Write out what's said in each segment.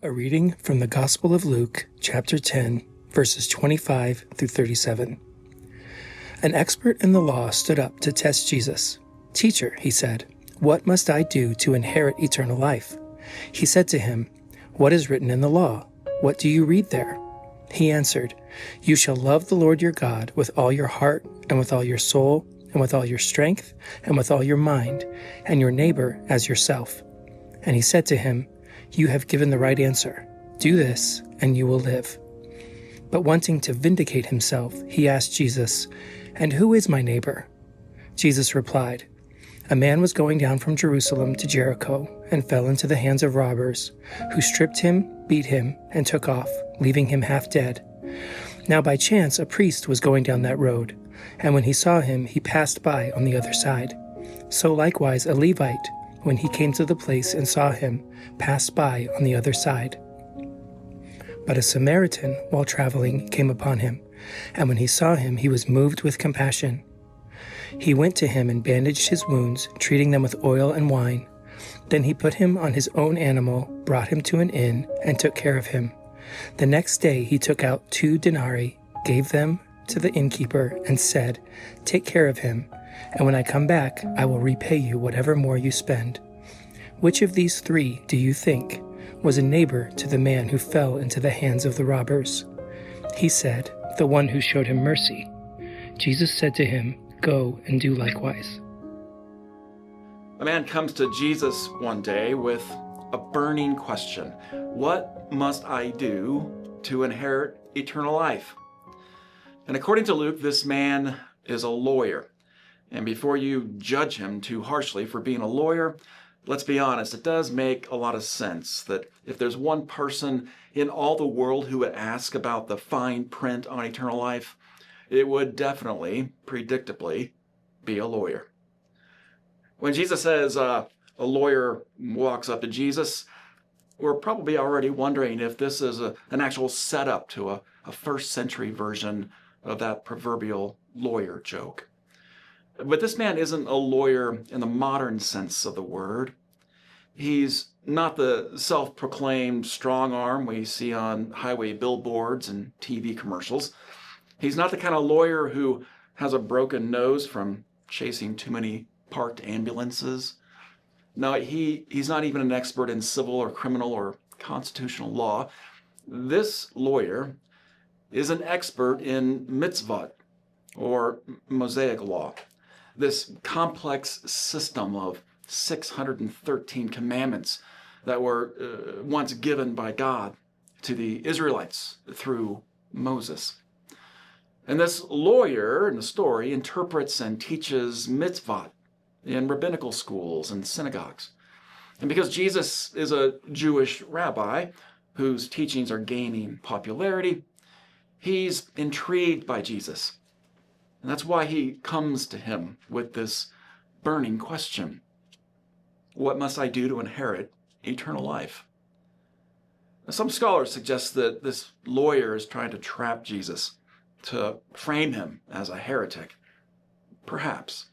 A reading from the Gospel of Luke, chapter 10, verses 25 through 37. An expert in the law stood up to test Jesus. "Teacher," he said, "what must I do to inherit eternal life?" He said to him, "What is written in the law? What do you read there?" He answered, "You shall love the Lord your God with all your heart and with all your soul and with all your strength and with all your mind, and your neighbor as yourself." And he said to him, "You have given the right answer. Do this, and you will live." But wanting to vindicate himself, he asked Jesus, "And who is my neighbor?" Jesus replied, "A man was going down from Jerusalem to Jericho and fell into the hands of robbers, who stripped him, beat him, and took off, leaving him half dead. Now by chance a priest was going down that road, and when he saw him, he passed by on the other side. So likewise a Levite, when he came to the place and saw him, passed by on the other side. But a Samaritan, while traveling, came upon him, and when he saw him, he was moved with compassion. He went to him and bandaged his wounds, treating them with oil and wine. Then he put him on his own animal, brought him to an inn, and took care of him. The next day he took out 2 denarii, gave them to the innkeeper, and said, 'Take care of him, and when I come back, I will repay you whatever more you spend.' Which of these 3, do you think, was a neighbor to the man who fell into the hands of the robbers?" He said, "The one who showed him mercy." Jesus said to him, "Go and do likewise." A man comes to Jesus one day with a burning question. What must I do to inherit eternal life? And according to Luke, this man is a lawyer. And before you judge him too harshly for being a lawyer, let's be honest, it does make a lot of sense that if there's one person in all the world who would ask about the fine print on eternal life, it would definitely, predictably, be a lawyer. When Jesus says a lawyer walks up to Jesus, we're probably already wondering if this is an actual setup to a first century version of that proverbial lawyer joke. But this man isn't a lawyer in the modern sense of the word. He's not the self-proclaimed strong arm we see on highway billboards and TV commercials. He's not the kind of lawyer who has a broken nose from chasing too many parked ambulances. No, he's not even an expert in civil or criminal or constitutional law. This lawyer is an expert in mitzvot, or Mosaic law, this complex system of 613 commandments that were once given by God to the Israelites through Moses. And this lawyer in the story interprets and teaches mitzvot in rabbinical schools and synagogues. And because Jesus is a Jewish rabbi whose teachings are gaining popularity, he's intrigued by Jesus. And that's why he comes to him with this burning question. What must I do to inherit eternal life? Now, some scholars suggest that this lawyer is trying to trap Jesus, to frame him as a heretic. Perhaps.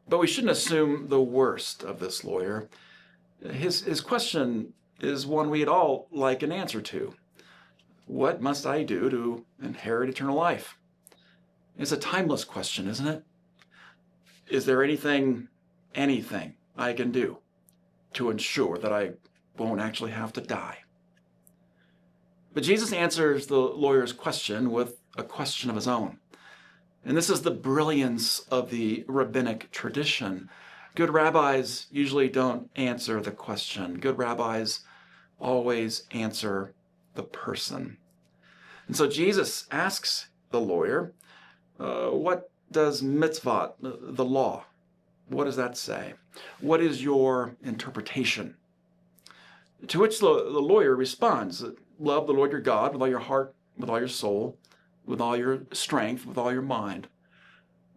But we shouldn't assume the worst of this lawyer. His question is one we'd all like an answer to. What must I do to inherit eternal life? It's a timeless question, isn't it? Is there anything I can do to ensure that I won't actually have to die? But Jesus answers the lawyer's question with a question of his own. And this is the brilliance of the rabbinic tradition. Good rabbis usually don't answer the question. Good rabbis always answer the person. And so Jesus asks the lawyer, what does mitzvot, the law, what does that say? What is your interpretation? To which the lawyer responds, love the Lord your God with all your heart, with all your soul, with all your strength, with all your mind.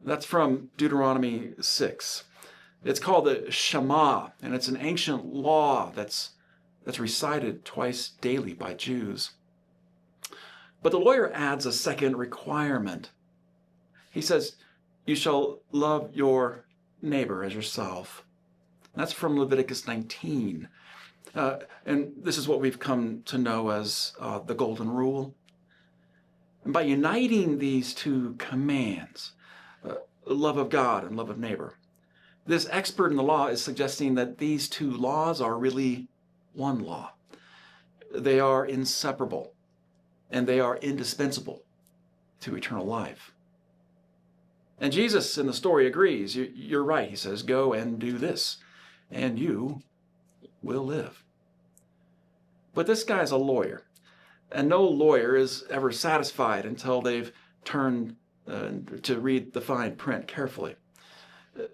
That's from Deuteronomy 6. It's called the Shema, and it's an ancient law that's recited twice daily by Jews. But the lawyer adds a second requirement. He says, you shall love your neighbor as yourself. That's from Leviticus 19. And this is what we've come to know as the Golden Rule. And by uniting these two commands, love of God and love of neighbor, this expert in the law is suggesting that these two laws are really one law. They are inseparable, and they are indispensable to eternal life. And Jesus in the story agrees. You're right. He says, go and do this, and you will live. But this guy's a lawyer, and no lawyer is ever satisfied until they've turned to read the fine print carefully.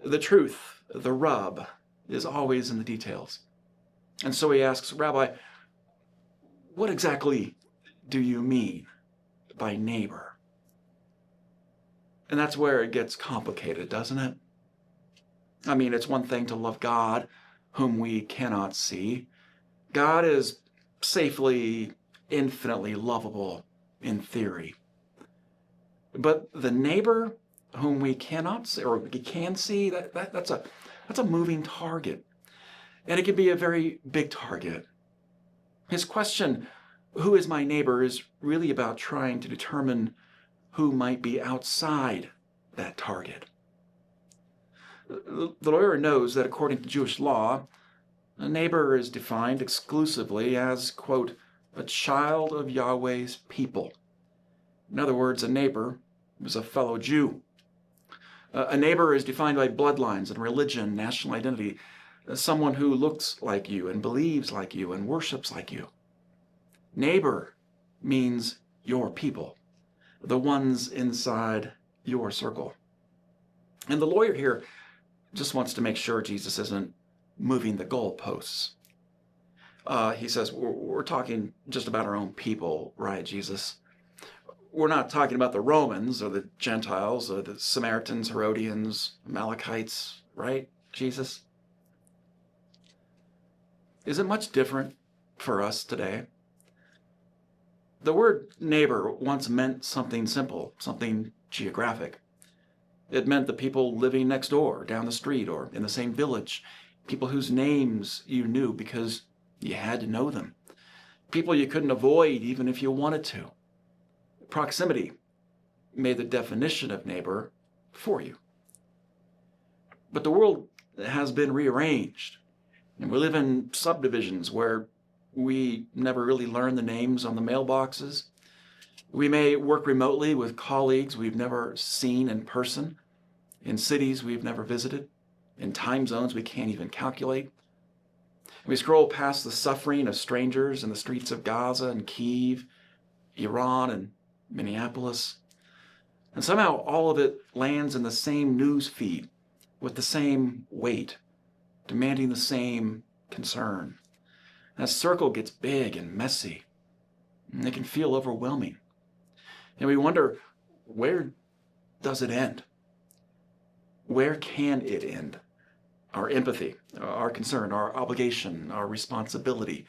The truth, the rub, is always in the details. And so he asks, Rabbi, what exactly do you mean by neighbor? And that's where it gets complicated, doesn't it? I mean, it's one thing to love God, whom we cannot see. God is safely, infinitely lovable in theory. But the neighbor whom we cannot see, or we can see, that's a moving target. And it can be a very big target. His question, who is my neighbor, is really about trying to determine who might be outside that target. The lawyer knows that according to Jewish law, a neighbor is defined exclusively as, quote, a child of Yahweh's people. In other words, a neighbor is a fellow Jew. A neighbor is defined by bloodlines and religion, national identity, someone who looks like you and believes like you and worships like you. Neighbor means your people, the ones inside your circle. And the lawyer here just wants to make sure Jesus isn't moving the goalposts. He says, we're talking just about our own people, right, Jesus? We're not talking about the Romans or the Gentiles or the Samaritans, Herodians, Amalekites, right, Jesus? Is it much different for us today? The word neighbor once meant something simple, something geographic. It meant the people living next door, down the street, or in the same village, people whose names you knew because you had to know them, people you couldn't avoid even if you wanted to. Proximity made the definition of neighbor for you. But the world has been rearranged, and we live in subdivisions where we never really learn the names on the mailboxes. We may work remotely with colleagues we've never seen in person, in cities we've never visited, in time zones we can't even calculate. We scroll past the suffering of strangers in the streets of Gaza and Kyiv, Iran and Minneapolis. And somehow all of it lands in the same news feed with the same weight, demanding the same concern. That circle gets big and messy, and it can feel overwhelming. And we wonder, where does it end? Where can it end? Our empathy, our concern, our obligation, our responsibility.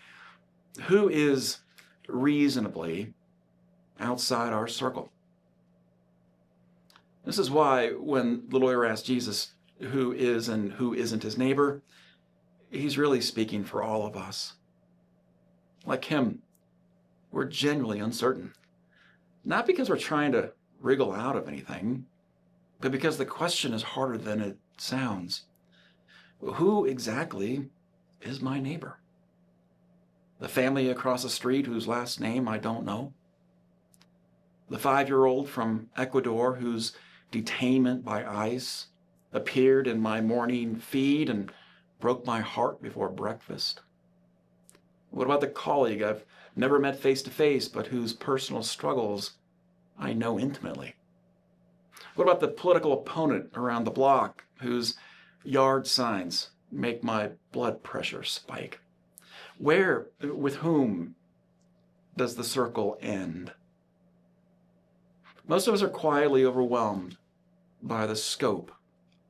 Who is reasonably outside our circle? This is why when the lawyer asked Jesus who is and who isn't his neighbor, he's really speaking for all of us. Like him, we're genuinely uncertain. Not because we're trying to wriggle out of anything, but because the question is harder than it sounds. Who exactly is my neighbor? The family across the street whose last name I don't know? The 5-year-old from Ecuador whose detainment by ICE appeared in my morning feed and broke my heart before breakfast? What about the colleague I've never met face to face, but whose personal struggles I know intimately? What about the political opponent around the block whose yard signs make my blood pressure spike? Where, with whom, does the circle end? Most of us are quietly overwhelmed by the scope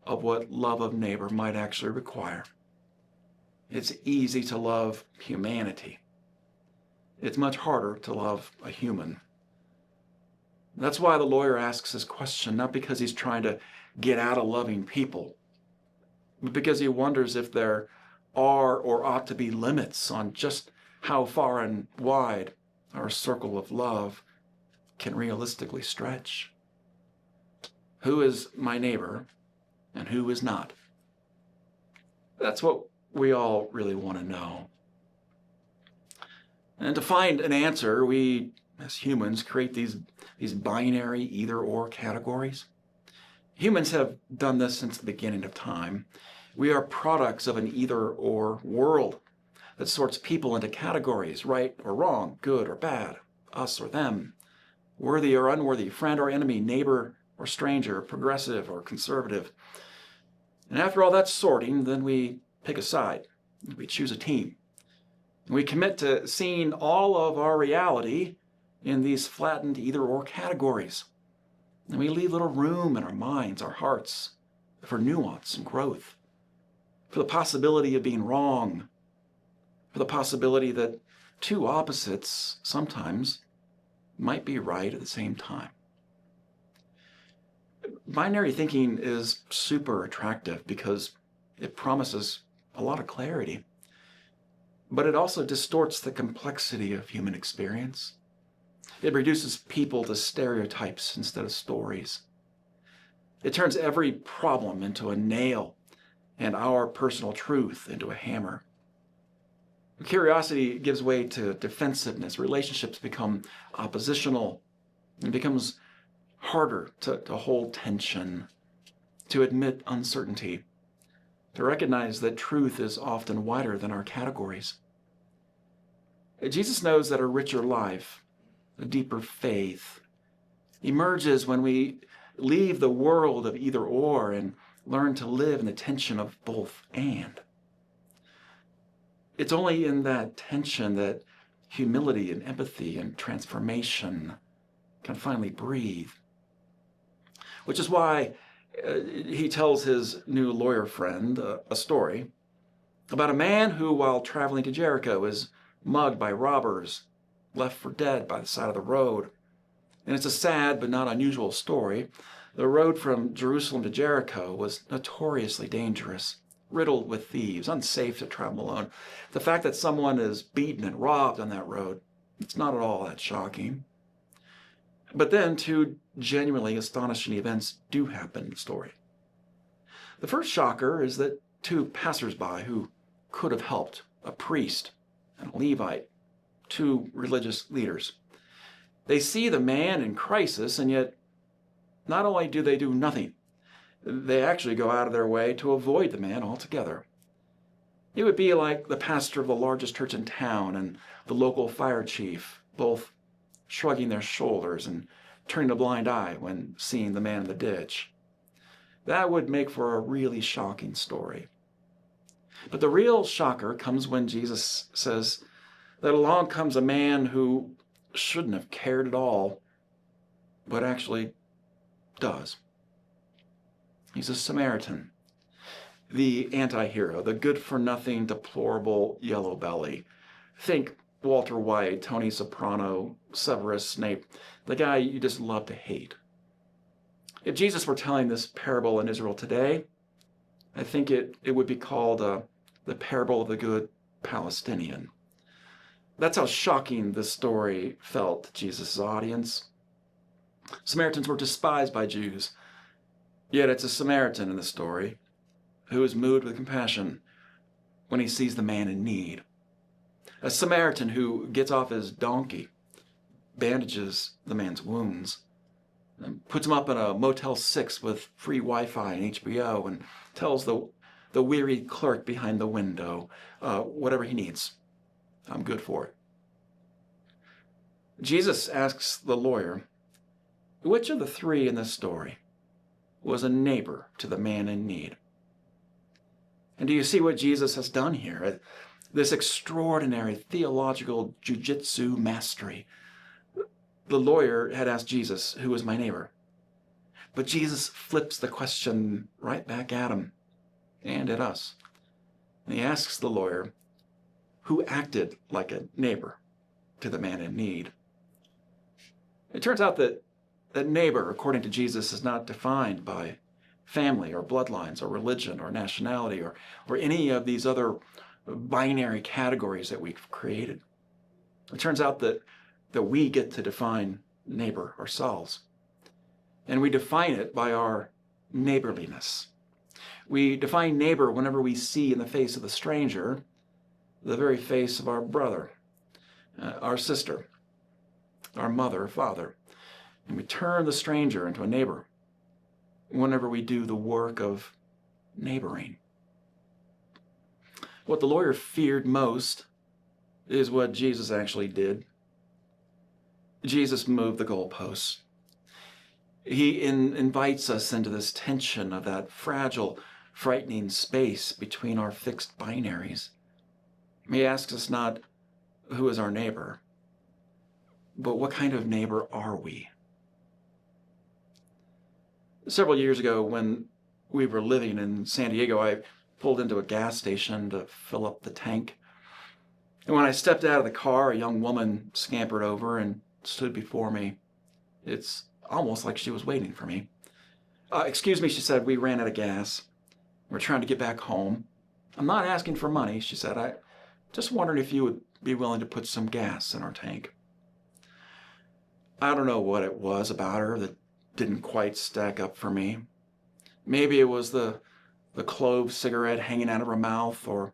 of what love of neighbor might actually require. It's easy to love humanity. It's much harder to love a human. That's why the lawyer asks this question, not because he's trying to get out of loving people, but because he wonders if they're are or ought to be limits on just how far and wide our circle of love can realistically stretch. Who is my neighbor and who is not? That's what we all really want to know. And to find an answer, we, as humans, create these binary either-or categories. Humans have done this since the beginning of time. We are products of an either-or world that sorts people into categories, right or wrong, good or bad, us or them, worthy or unworthy, friend or enemy, neighbor or stranger, progressive or conservative. And after all that sorting, then we pick a side. We choose a team. We commit to seeing all of our reality in these flattened either-or categories. And we leave little room in our minds, our hearts, for nuance and growth, for the possibility of being wrong, for the possibility that two opposites sometimes might be right at the same time. Binary thinking is super attractive because it promises a lot of clarity, but it also distorts the complexity of human experience. It reduces people to stereotypes instead of stories. It turns every problem into a nail and our personal truth into a hammer. Curiosity gives way to defensiveness. Relationships become oppositional. It becomes harder to hold tension, to admit uncertainty, to recognize that truth is often wider than our categories. Jesus knows that a richer life, a deeper faith, emerges when we leave the world of either or and learn to live in the tension of both and. It's only in that tension that humility and empathy and transformation can finally breathe. Which is why he tells his new lawyer friend a story about a man who, while traveling to Jericho, is mugged by robbers, left for dead by the side of the road. And it's a sad but not unusual story. The road from Jerusalem to Jericho was notoriously dangerous, riddled with thieves, unsafe to travel alone. The fact that someone is beaten and robbed on that road, it's not at all that shocking. But then two genuinely astonishing events do happen in the story. The first shocker is that two passersby who could have helped, a priest and a Levite, two religious leaders, they see the man in crisis, and yet not only do they do nothing, they actually go out of their way to avoid the man altogether. It would be like the pastor of the largest church in town and the local fire chief, both shrugging their shoulders and turning a blind eye when seeing the man in the ditch. That would make for a really shocking story. But the real shocker comes when Jesus says that along comes a man who shouldn't have cared at all, but actually does. He's a Samaritan, the anti-hero, the good-for-nothing, deplorable yellow belly. Think Walter White, Tony Soprano, Severus Snape, the guy you just love to hate. If Jesus were telling this parable in Israel today, I think it would be called the parable of the good Palestinian. That's how shocking this story felt to Jesus' audience. Samaritans were despised by Jews, yet it's a Samaritan in the story who is moved with compassion when he sees the man in need. A Samaritan who gets off his donkey, bandages the man's wounds, and puts him up in a Motel 6 with free Wi-Fi and HBO, and tells the weary clerk behind the window, whatever he needs, I'm good for it. Jesus asks the lawyer, which of the three in this story was a neighbor to the man in need? And do you see what Jesus has done here? This extraordinary theological jujitsu mastery. The lawyer had asked Jesus, who was my neighbor? But Jesus flips the question right back at him and at us. And he asks the lawyer, who acted like a neighbor to the man in need? It turns out that neighbor, according to Jesus, is not defined by family or bloodlines or religion or nationality or any of these other binary categories that we've created. It turns out that we get to define neighbor ourselves. And we define it by our neighborliness. We define neighbor whenever we see in the face of the stranger the very face of our brother, our sister, our mother, father. And we turn the stranger into a neighbor whenever we do the work of neighboring. What the lawyer feared most is what Jesus actually did. Jesus moved the goalposts. He invites us into this tension of that fragile, frightening space between our fixed binaries. He asks us not who is our neighbor, but what kind of neighbor are we? Several years ago, when we were living in San Diego, I pulled into a gas station to fill up the tank. And when I stepped out of the car, a young woman scampered over and stood before me. It's almost like she was waiting for me. Excuse me, she said, we ran out of gas. We're trying to get back home. I'm not asking for money, she said. I just wondered if you would be willing to put some gas in our tank. I don't know what it was about her that didn't quite stack up for me. Maybe it was the clove cigarette hanging out of her mouth, or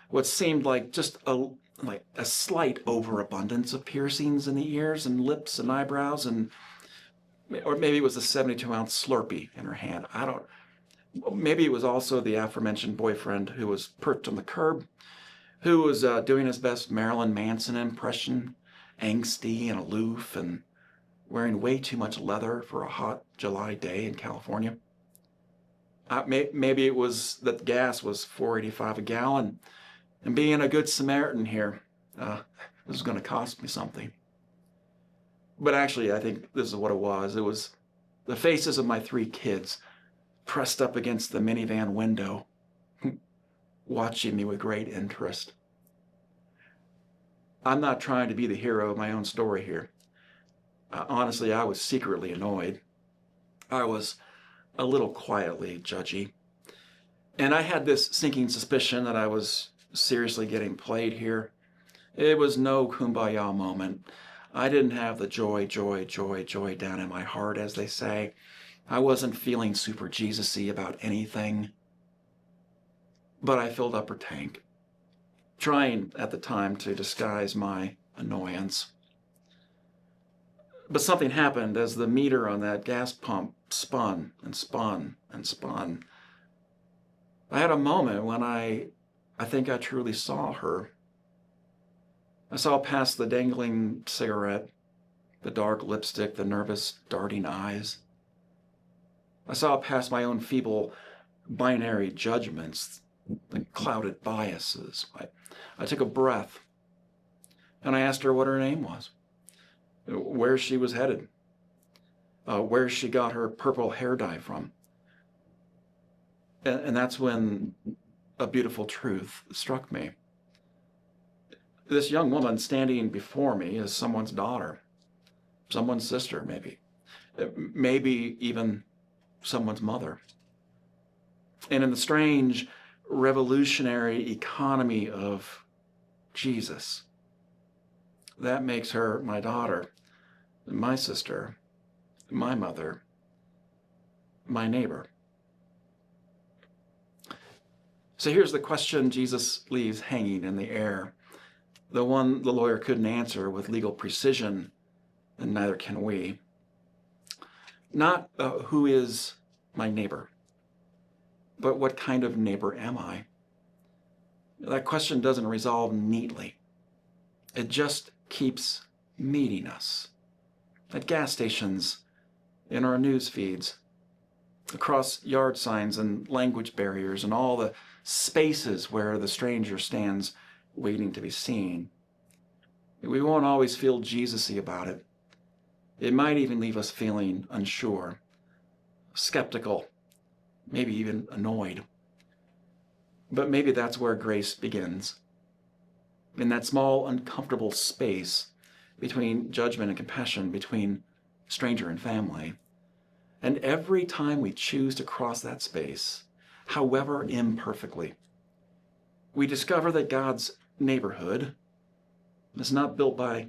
what seemed like just a slight overabundance of piercings in the ears and lips and eyebrows, or maybe it was the 72-ounce Slurpee in her hand. Maybe it was also the aforementioned boyfriend who was perched on the curb, who was doing his best Marilyn Manson impression, angsty and aloof and wearing way too much leather for a hot July day in California. Maybe it was that gas was $4.85 a gallon, and being a good Samaritan here, this is going to cost me something. But actually, I think this is what it was. It was the faces of my 3 kids pressed up against the minivan window, watching me with great interest. I'm not trying to be the hero of my own story here. Honestly, I was secretly annoyed. I was a little quietly judgy. And I had this sinking suspicion that I was seriously getting played here. It was no kumbaya moment. I didn't have the joy down in my heart, as they say. I wasn't feeling super Jesus-y about anything. But I filled up her tank, trying at the time to disguise my annoyance. But something happened as the meter on that gas pump spun and spun and spun. I had a moment when I think I truly saw her. I saw past the dangling cigarette, the dark lipstick, the nervous, darting eyes. I saw past my own feeble binary judgments, the clouded biases. I took a breath, and I asked her what her name was, where she was headed, where she got her purple hair dye from. And that's when a beautiful truth struck me. This young woman standing before me is someone's daughter, someone's sister, maybe even someone's mother. And in the strange, revolutionary economy of Jesus, that makes her my daughter, my sister, my mother, my neighbor. So here's the question Jesus leaves hanging in the air, the one the lawyer couldn't answer with legal precision, and neither can we. Not who is my neighbor, but what kind of neighbor am I? That question doesn't resolve neatly. It just keeps meeting us at gas stations, in our news feeds, across yard signs and language barriers and all the spaces where the stranger stands waiting to be seen. We won't always feel Jesus-y about it. It might even leave us feeling unsure, skeptical, maybe even annoyed. But maybe that's where grace begins. In that small, uncomfortable space between judgment and compassion, between stranger and family. And every time we choose to cross that space, however imperfectly, we discover that God's neighborhood is not built by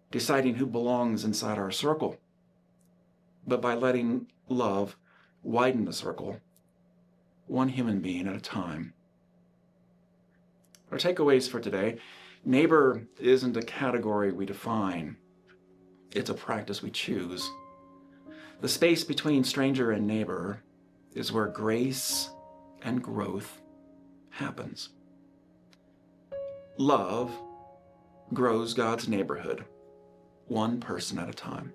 deciding who belongs inside our circle, but by letting love widen the circle, one human being at a time. Our takeaways for today: neighbor isn't a category we define. It's a practice we choose. The space between stranger and neighbor is where grace and growth happens. Love grows God's neighborhood, one person at a time.